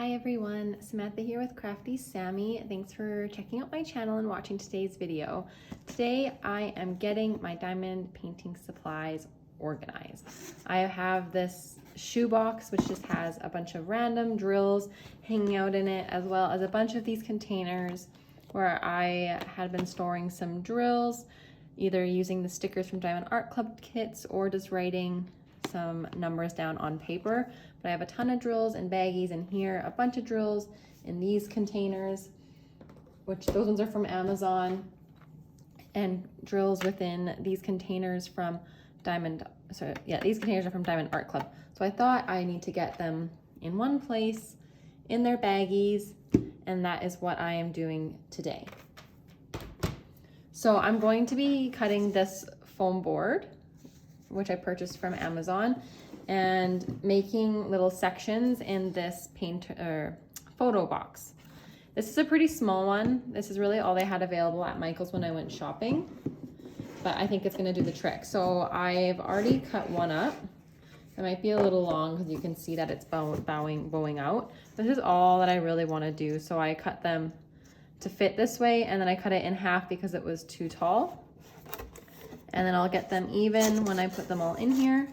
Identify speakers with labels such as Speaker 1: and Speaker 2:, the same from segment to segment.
Speaker 1: Hi everyone, Samantha here with Crafty Sammy. Thanks for checking out my channel and watching today's video. Today I am getting my diamond painting supplies organized. I have this shoebox which just has a bunch of random drills hanging out in it, as well as a bunch of these containers where I had been storing some drills, either using the stickers from Diamond Art Club kits or just writing some numbers down on paper. But I have a ton of drills and baggies in here, a bunch of drills in these containers, which those ones are from Amazon, and drills within these containers from these containers are from Diamond Art Club. So I thought I need to get them in one place in their baggies, and that is what I am doing today. So I'm going to be cutting this foam board, which I purchased from Amazon, and making little sections in this photo box. This is a pretty small one. This is really all they had available at Michael's when I went shopping, but I think it's gonna do the trick. So I've already cut one up. It might be a little long because you can see that it's bowing out. This is all that I really wanna do. So I cut them to fit this way, and then I cut it in half because it was too tall. And then I'll get them even when I put them all in here.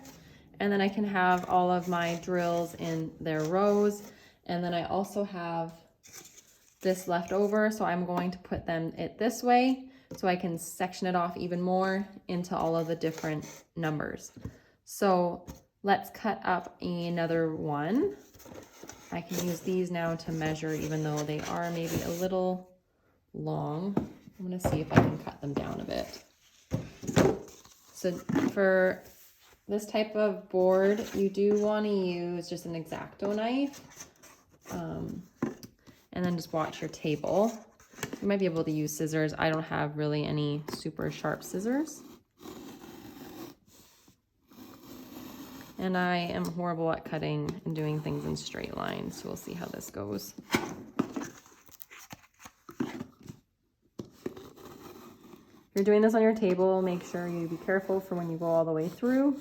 Speaker 1: And then I can have all of my drills in their rows. And then I also have this left over, so I'm going to put them this way so I can section it off even more into all of the different numbers. So let's cut up another one. I can use these now to measure, even though they are maybe a little long. I'm gonna see if I can cut them down a bit. So for this type of board, you do want to use just an X-Acto knife, and then just watch your table. You might be able to use scissors. I don't have really any super sharp scissors. And I am horrible at cutting and doing things in straight lines, so we'll see how this goes. If you're doing this on your table, make sure you be careful for when you go all the way through.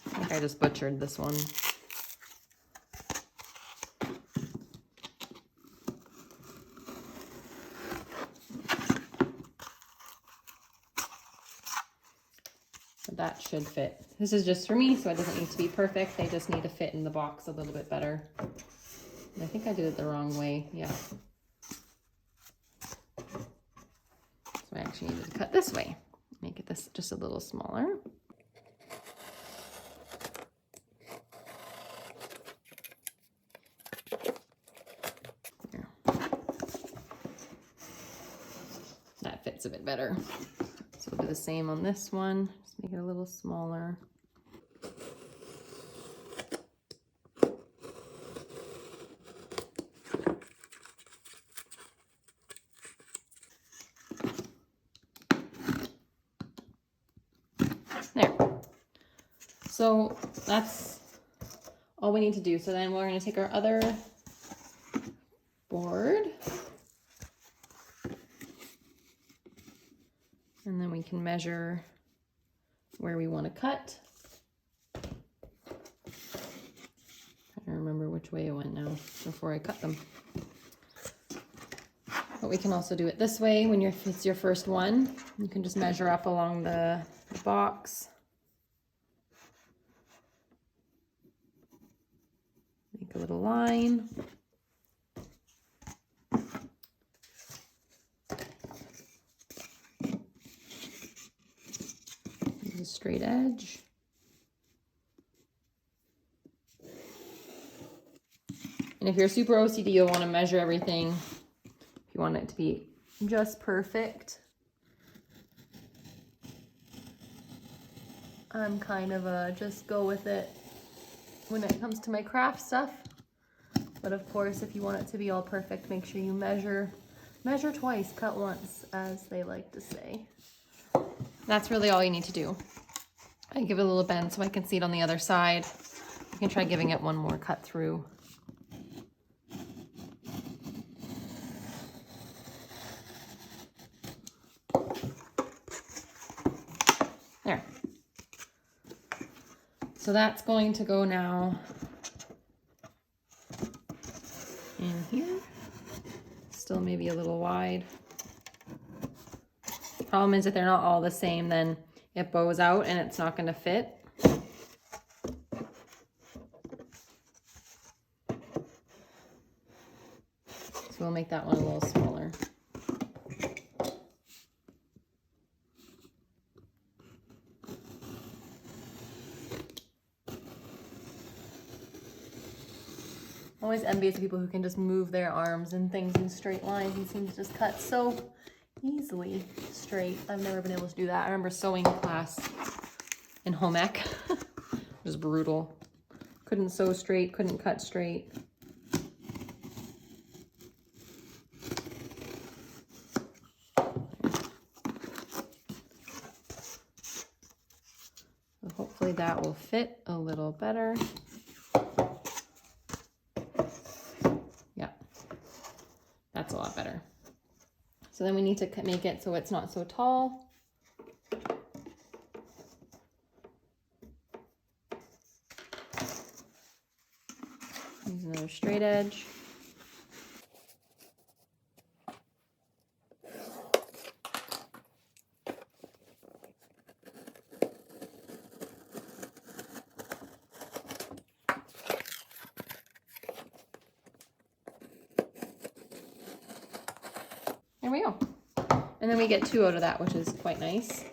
Speaker 1: I think I just butchered this one. But that should fit. This is just for me, so it doesn't need to be perfect. They just need to fit in the box a little bit better. And I think I did it the wrong way, yeah. So I actually needed to cut this way. Make it this just a little smaller. There. That fits a bit better. So we'll do the same on this one. Just make it a little smaller. There. So that's all we need to do. So then we're going to take our other board, and then we can measure where we want to cut. I don't remember which way it went now before I cut them. But we can also do it this way when it's your first one. You can just measure up along the box. Make a little line. Use a straight edge. And if you're super OCD, you'll want to measure everything. If you want it to be just perfect. I'm kind of a just go with it when it comes to my craft stuff. But of course, if you want it to be all perfect, make sure you measure twice, cut once, as they like to say. That's really all you need to do. I give it a little bend so I can see it on the other side. You can try giving it one more cut through. There. So that's going to go now in here. Still maybe a little wide. Problem is if they're not all the same, then it bows out and it's not going to fit. So we'll make that one a little smaller. Always envious of people who can just move their arms and things in straight lines and seem to just cut so easily straight. I've never been able to do that. I remember sewing class in home ec. It was brutal. Couldn't sew straight, couldn't cut straight. So hopefully that will fit a little better. That's a lot better. So then we need to make it so it's not so tall. Use another straight edge. There we go. And then we get 2 out of that, which is quite nice.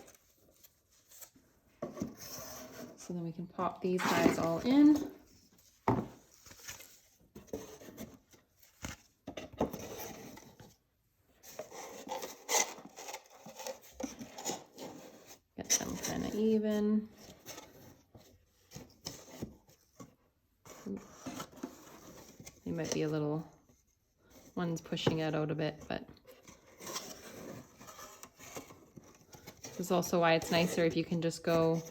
Speaker 1: So then we can pop these guys all in. Get them kind of even. They might be a little, one's pushing it out a bit, but this is also why it's nicer if you can just go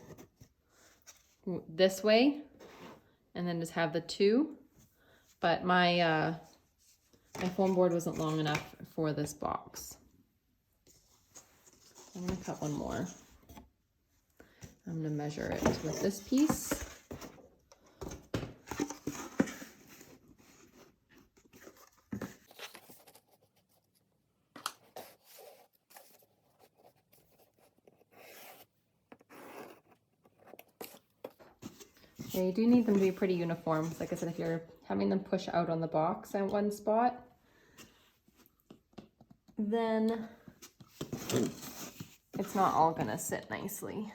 Speaker 1: this way and then just have the 2. But my my foam board wasn't long enough for this box. I'm gonna cut one more. I'm gonna measure it with this piece. Yeah, you do need them to be pretty uniform. Like I said, if you're having them push out on the box at one spot, then it's not all gonna sit nicely.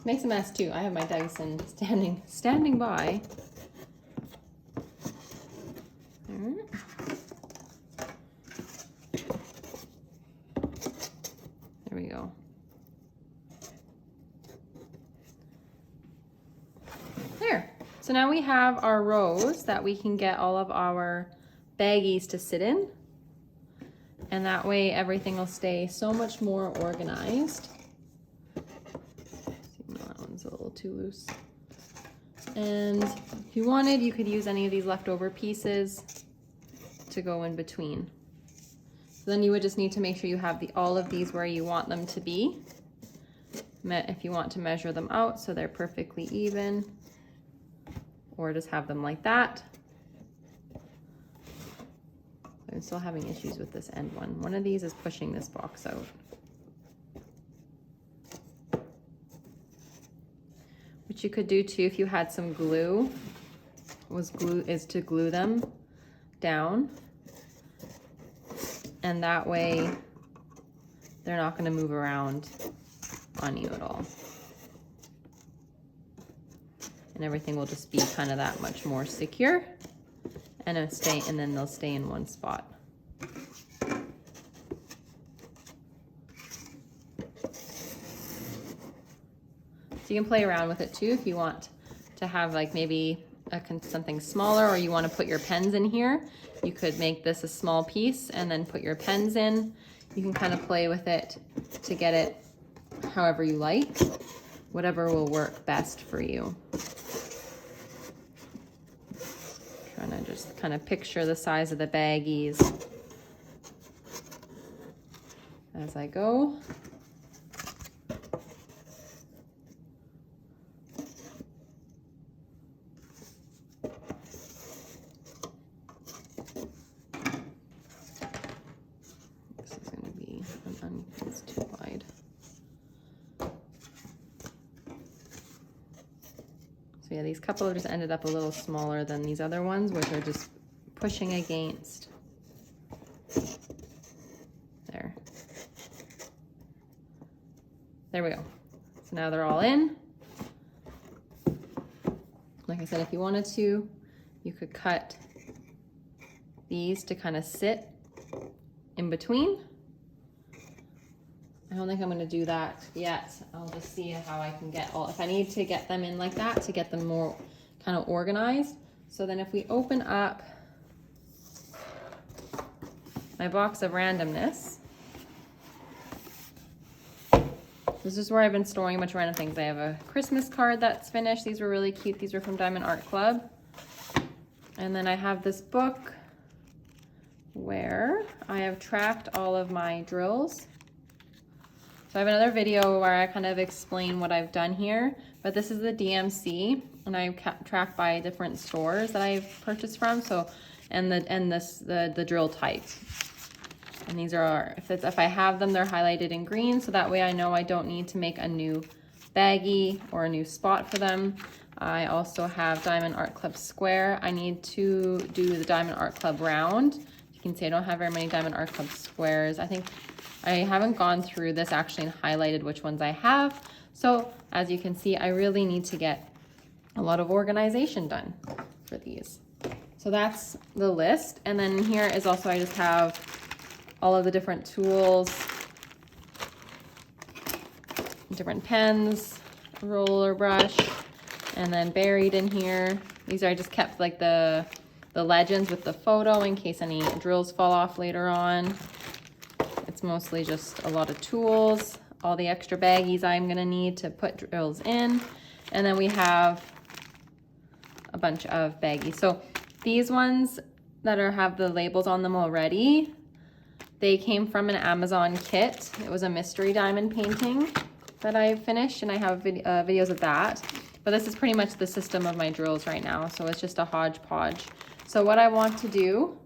Speaker 1: Makes a mess too. I have my Dyson standing by. There we go. There. So now we have our rows that we can get all of our baggies to sit in. And that way everything will stay so much more organized. A little too loose. And if you wanted, you could use any of these leftover pieces to go in between. So then you would just need to make sure you have all of these where you want them to be. If you want to measure them out so they're perfectly even, or just have them like that. I'm still having issues with this end one. One of these is pushing this box out. What you could do too, if you had some glue, is to glue them down, and that way they're not going to move around on you at all. and everything will just be kind of that much more secure, and then they'll stay in one spot. So you can play around with it too if you want to have like maybe something smaller, or you want to put your pens in here. You could make this a small piece and then put your pens in. You can kind of play with it to get it however you like, whatever will work best for you. Trying to just kind of picture the size of the baggies as I go. It's too wide. So yeah, these couple have just ended up a little smaller than these other ones, which are just pushing against. There we go. So now they're all in. Like I said, if you wanted to, you could cut these to kind of sit in between. I don't think I'm gonna do that yet. I'll just see how I can get if I need to get them in like that to get them more kind of organized. So then if we open up my box of randomness, this is where I've been storing a bunch of random things. I have a Christmas card that's finished. These were really cute. These were from Diamond Art Club. And then I have this book where I have tracked all of my drills. So I have another video where I kind of explain what I've done here, but this is the DMC, and I've tracked by different stores that I've purchased from. So, and the drill type. And these are, if I have them, they're highlighted in green, so that way I know I don't need to make a new baggie or a new spot for them. I also have Diamond Art Club Square. I need to do the Diamond Art Club Round. You can see I don't have very many Diamond Art Club Squares. I think I haven't gone through this actually and highlighted which ones I have. So as you can see, I really need to get a lot of organization done for these. So that's the list. And then here is also, I just have all of the different tools, different pens, roller brush, and then buried in here, these are, I just kept like the legends with the photo in case any drills fall off later on. It's mostly just a lot of tools, all the extra baggies I'm gonna need to put drills in. And then we have a bunch of baggies. So these ones that have the labels on them already, they came from an Amazon kit. It was a mystery diamond painting that I finished, and I have videos of that. But this is pretty much the system of my drills right now. So it's just a hodgepodge. So what I want to do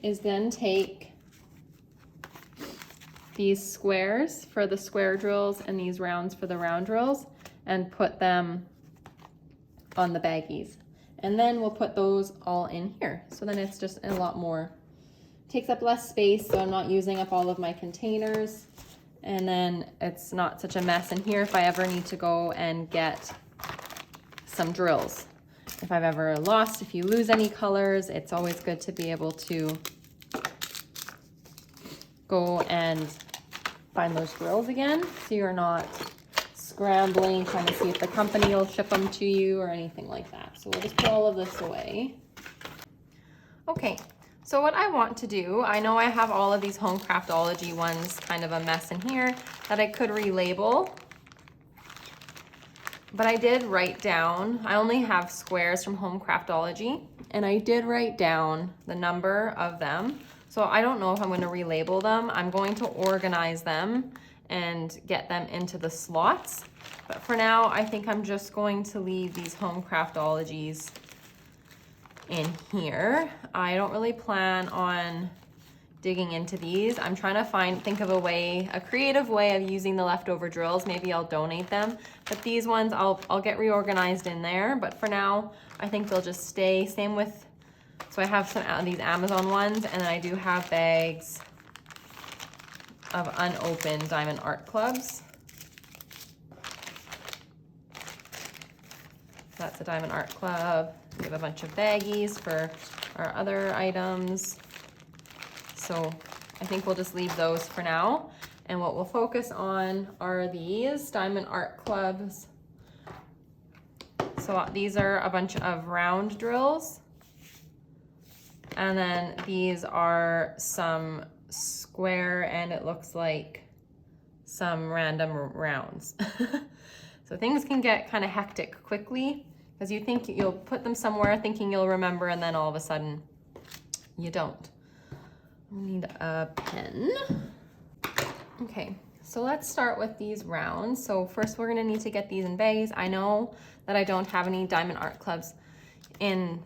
Speaker 1: is then take these squares for the square drills and these rounds for the round drills and put them on the baggies. And then we'll put those all in here. So then it's just a lot more, takes up less space, so I'm not using up all of my containers. And then it's not such a mess in here if I ever need to go and get some drills. If I've ever lost, if you lose any colors, it's always good to be able to go and find those drills again, so you're not scrambling trying to see if the company will ship them to you or anything like that. So we'll just put all of this away. Okay, so what I want to do, I know I have all of these Home Craftology ones kind of a mess in here that I could relabel, but I did write down, I only have squares from Home Craftology, and I did write down the number of them. So I don't know if I'm going to relabel them. I'm going to organize them and get them into the slots. But for now, I think I'm just going to leave these Home Craftologies in here. I don't really plan on digging into these. I'm trying to think of a creative way of using the leftover drills. Maybe I'll donate them. But these ones, I'll get reorganized in there. But for now, I think they'll just stay. Same with, so I have some of these Amazon ones, and then I do have bags of unopened Diamond Art Clubs. That's a Diamond Art Club. We have a bunch of baggies for our other items. So I think we'll just leave those for now. And what we'll focus on are these Diamond Art Clubs. So these are a bunch of round drills. And then these are some square, and it looks like some random rounds. So things can get kind of hectic quickly because you think you'll put them somewhere thinking you'll remember, and then all of a sudden you don't. We need a pen. Okay, so let's start with these rounds. So first we're gonna need to get these in bags. I know that I don't have any Diamond Art Clubs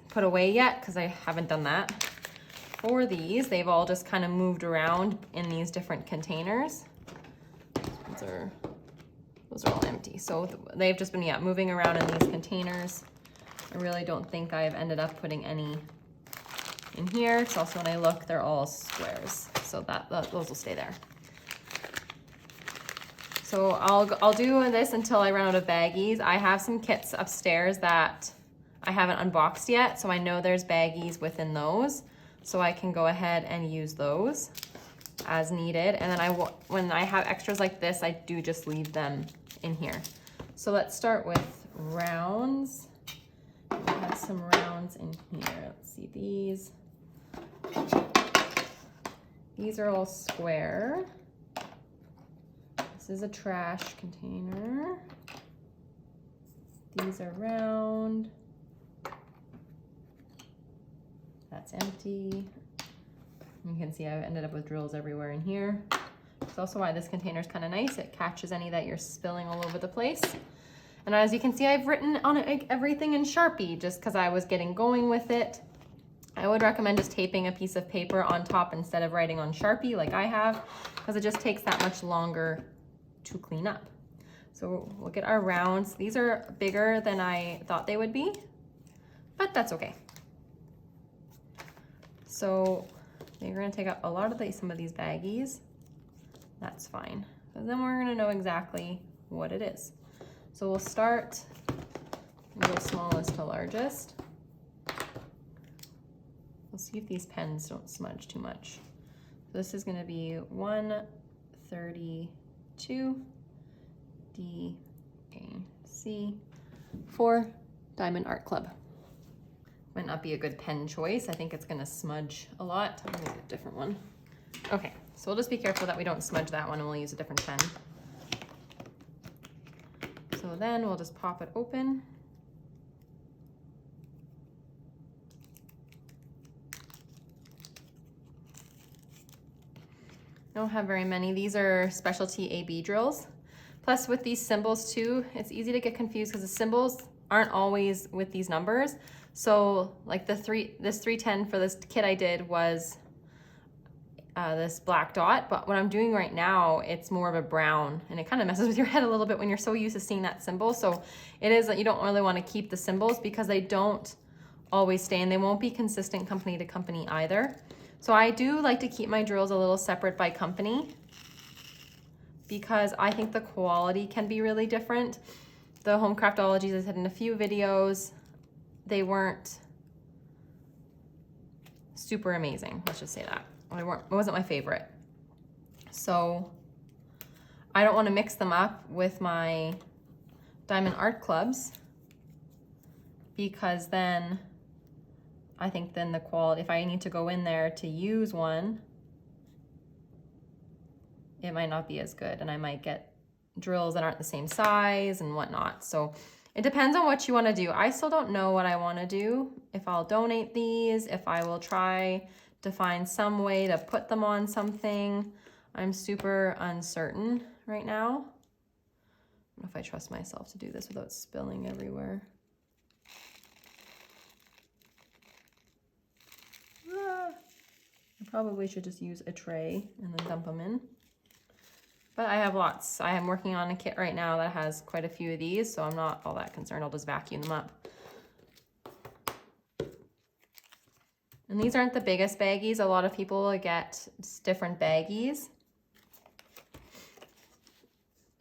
Speaker 1: put away yet because I haven't done that. For these, they've all just kind of moved around in these different containers. Those are all empty. So they've just been, moving around in these containers. I really don't think I've ended up putting any in here. So also when I look, they're all squares. So those will stay there. So I'll do this until I run out of baggies. I have some kits upstairs that I haven't unboxed yet. So I know there's baggies within those. So I can go ahead and use those as needed. And then when I have extras like this, I do just leave them in here. So let's start with rounds. I have some rounds in here. Let's see these. These are all square. This is a trash container. These are round. That's empty. You can see I've ended up with drills everywhere in here. That's also why this container is kind of nice. It catches any that you're spilling all over the place. And as you can see, I've written on it everything in Sharpie just because I was getting going with it. I would recommend just taping a piece of paper on top instead of writing on Sharpie like I have, because it just takes that much longer to clean up. So we'll get our rounds. These are bigger than I thought they would be, but that's okay. So they're gonna take up a lot of some of these baggies. That's fine. And then we're gonna know exactly what it is. So we'll start and go smallest to largest. We'll see if these pens don't smudge too much. So this is gonna be 132 DAC for Diamond Art Club. Might not be a good pen choice. I think it's gonna smudge a lot. I'm gonna get a different one. Okay, so we'll just be careful that we don't smudge that one, and we'll use a different pen. So then we'll just pop it open. I don't have very many. These are specialty AB drills. Plus with these symbols too, it's easy to get confused because the symbols aren't always with these numbers. So like this 310 for this kit I did was this black dot, but what I'm doing right now, it's more of a brown, and it kind of messes with your head a little bit when you're so used to seeing that symbol. So it is that you don't really want to keep the symbols because they don't always stay, and they won't be consistent company to company either. So I do like to keep my drills a little separate by company because I think the quality can be really different. The Home Craftologies I said in a few videos, they weren't super amazing. Let's just say that. It wasn't my favorite. So I don't want to mix them up with my Diamond Art Clubs because then I think then the quality, if I need to go in there to use one, it might not be as good, and I might get drills that aren't the same size and whatnot. So it depends on what you want to do. I still don't know what I want to do, if I'll donate these, if I will try to find some way to put them on something. I'm super uncertain right now. I don't know if I trust myself to do this without spilling everywhere. I probably should just use a tray and then dump them in. But I have lots. I am working on a kit right now that has quite a few of these, so I'm not all that concerned. I'll just vacuum them up. And these aren't the biggest baggies. A lot of people get different baggies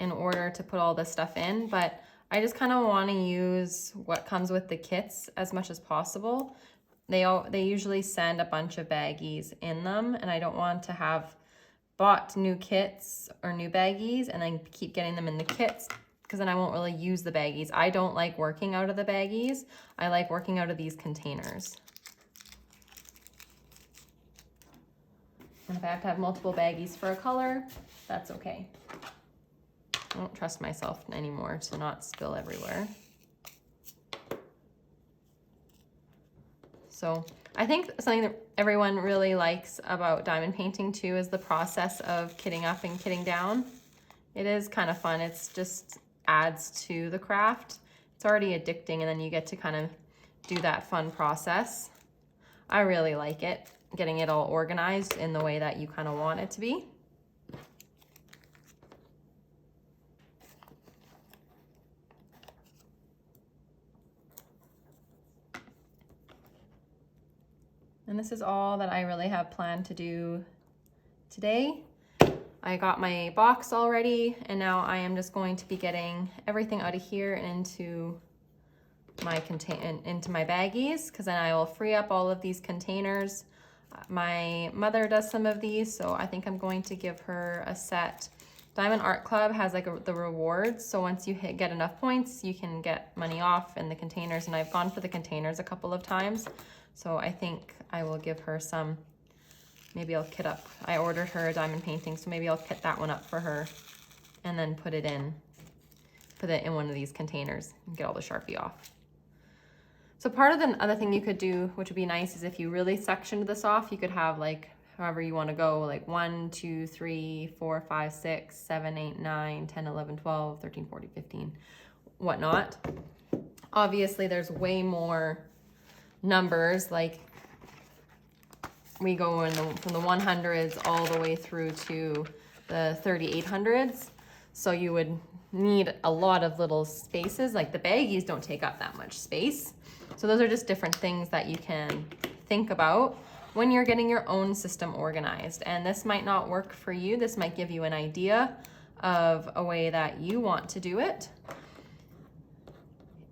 Speaker 1: in order to put all this stuff in, but I just kind of want to use what comes with the kits as much as possible. They usually send a bunch of baggies in them, and I don't want to have bought new kits or new baggies and then keep getting them in the kits, because then I won't really use the baggies. I don't like working out of the baggies. I like working out of these containers. And if I have to have multiple baggies for a color, that's okay. I don't trust myself anymore to not spill everywhere. So I think something that everyone really likes about diamond painting too is the process of kitting up and kitting down. It is kind of fun. It's just adds to the craft. It's already addicting, and then you get to kind of do that fun process. I really like it, getting it all organized in the way that you kind of want it to be. And this is all that I really have planned to do today. I got my box already, and now I am just going to be getting everything out of here and into my baggies, because then I will free up all of these containers. My mother does some of these, so I think I'm going to give her a set. Diamond Art Club has like the rewards, so once you get enough points, you can get money off in the containers, and I've gone for the containers a couple of times. So I think I will give her some, maybe I'll kit up. I ordered her a diamond painting, so maybe I'll kit that one up for her and then put it in one of these containers and get all the Sharpie off. So part of the other thing you could do, which would be nice, is if you really sectioned this off, you could have like however you want to go, like 1, 2, 3, 4, 5, 6, 7, 8, 9, 10, 11, 12, 13, 14, 15, whatnot. Obviously, there's way more numbers, like we go from the 100s all the way through to the 3800s. So you would need a lot of little spaces. Like the baggies don't take up that much space. So those are just different things that you can think about when you're getting your own system organized. And this might not work for you. This might give you an idea of a way that you want to do it.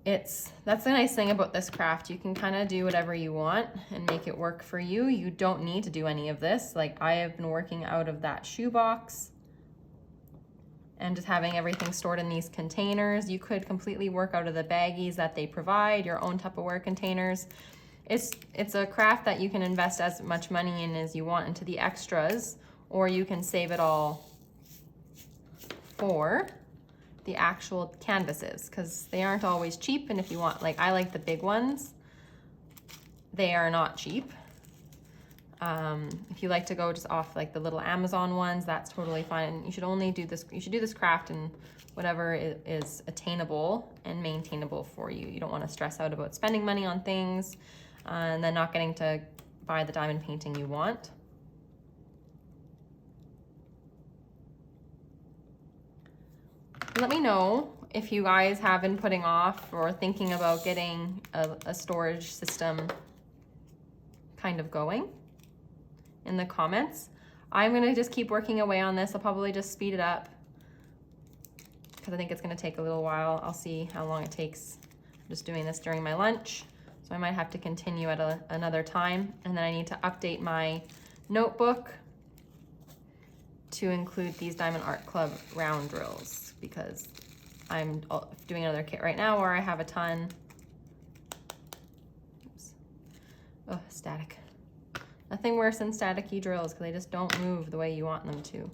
Speaker 1: That's the nice thing about this craft. You can kind of do whatever you want and make it work for you. You don't need to do any of this. Like I have been working out of that shoebox and just having everything stored in these containers. You could completely work out of the baggies that they provide, your own Tupperware containers. It's a craft that you can invest as much money in as you want into the extras, or you can save it all for the actual canvases, because they aren't always cheap. And if you want, like I like the big ones, they are not cheap. If you like to go just off like the little Amazon ones, that's totally fine. You should only do this, you should do this craft in whatever is attainable and maintainable for you. You don't want to stress out about spending money on things and then not getting to buy the diamond painting you want. Let me know if you guys have been putting off or thinking about getting a storage system kind of going in the comments. I'm gonna just keep working away on this. I'll probably just speed it up because I think it's gonna take a little while. I'll see how long it takes. I'm just doing this during my lunch, so I might have to continue at another time. And then I need to update my notebook to include these Diamond Art Club round drills, because I'm doing another kit right now where I have a ton. Oops. Oh, static. Nothing worse than staticky drills, because they just don't move the way you want them to.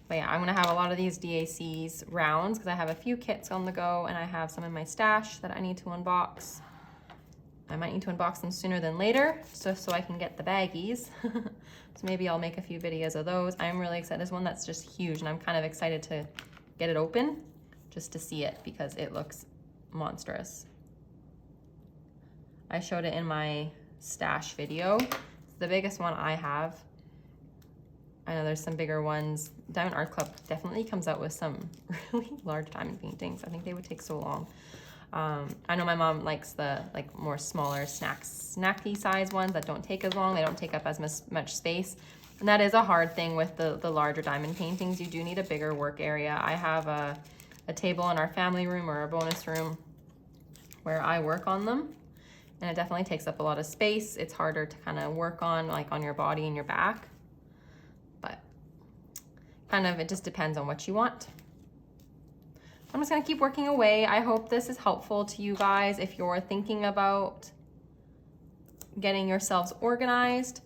Speaker 1: But yeah, I'm gonna have a lot of these DACs rounds because I have a few kits on the go and I have some in my stash that I need to unbox. I might need to unbox them sooner than later, so I can get the baggies. So maybe I'll make a few videos of those. I'm really excited. This one that's just huge, and I'm kind of excited to get it open just to see it because it looks monstrous. I showed it in my stash video. It's the biggest one I have. I know there's some bigger ones. Diamond Art Club definitely comes out with some really large diamond paintings. I think they would take so long. I know my mom likes the more smaller snacky size ones that don't take as long. They don't take up as much space. And that is a hard thing with the larger diamond paintings. You do need a bigger work area. I have a a table in our family room or a bonus room where I work on them. And it definitely takes up a lot of space. It's harder to kind of work on, like on your body and your back. But kind of, it just depends on what you want. I'm just gonna keep working away. I hope this is helpful to you guys if you're thinking about getting yourselves organized.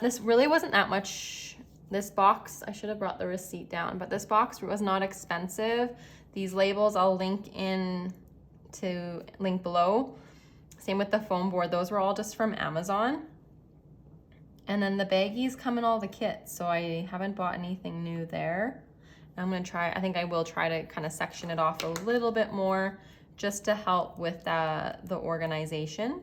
Speaker 1: This really wasn't that much. This box, I should have brought the receipt down, but this box was not expensive. These labels I'll link below. Same with the foam board. Those were all just from Amazon. And then the baggies come in all the kits, so I haven't bought anything new there. I'm gonna try, I think I will try to kind of section it off a little bit more just to help with the organization.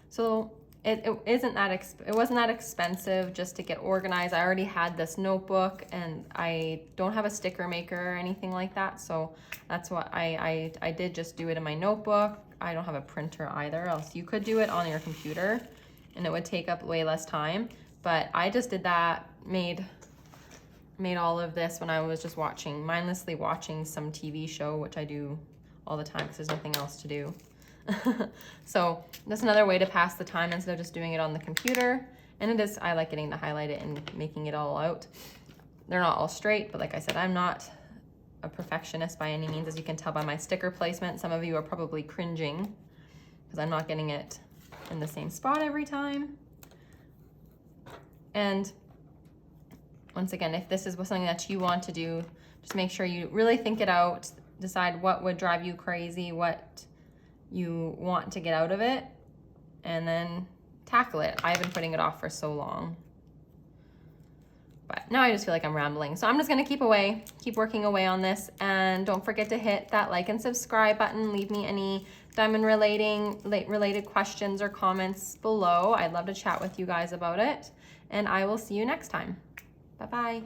Speaker 1: So it wasn't that expensive just to get organized. I already had this notebook and I don't have a sticker maker or anything like that. So that's what I did, just do it in my notebook. I don't have a printer either, else you could do it on your computer and it would take up way less time. But I just did that, made all of this when I was just mindlessly watching some TV show, which I do all the time because there's nothing else to do. So that's another way to pass the time instead of just doing it on the computer. And I like getting to highlight it and making it all out. They're not all straight, but like I said, I'm not a perfectionist by any means, as you can tell by my sticker placement. Some of you are probably cringing because I'm not getting it in the same spot every time. And once again, if this is something that you want to do, just make sure you really think it out, decide what would drive you crazy, what you want to get out of it, and then tackle it. I've been putting it off for so long. But now I just feel like I'm rambling. So I'm just gonna keep working away on this. And don't forget to hit that like and subscribe button. Leave me any diamond related questions or comments below. I'd love to chat with you guys about it. And I will see you next time. Bye-bye.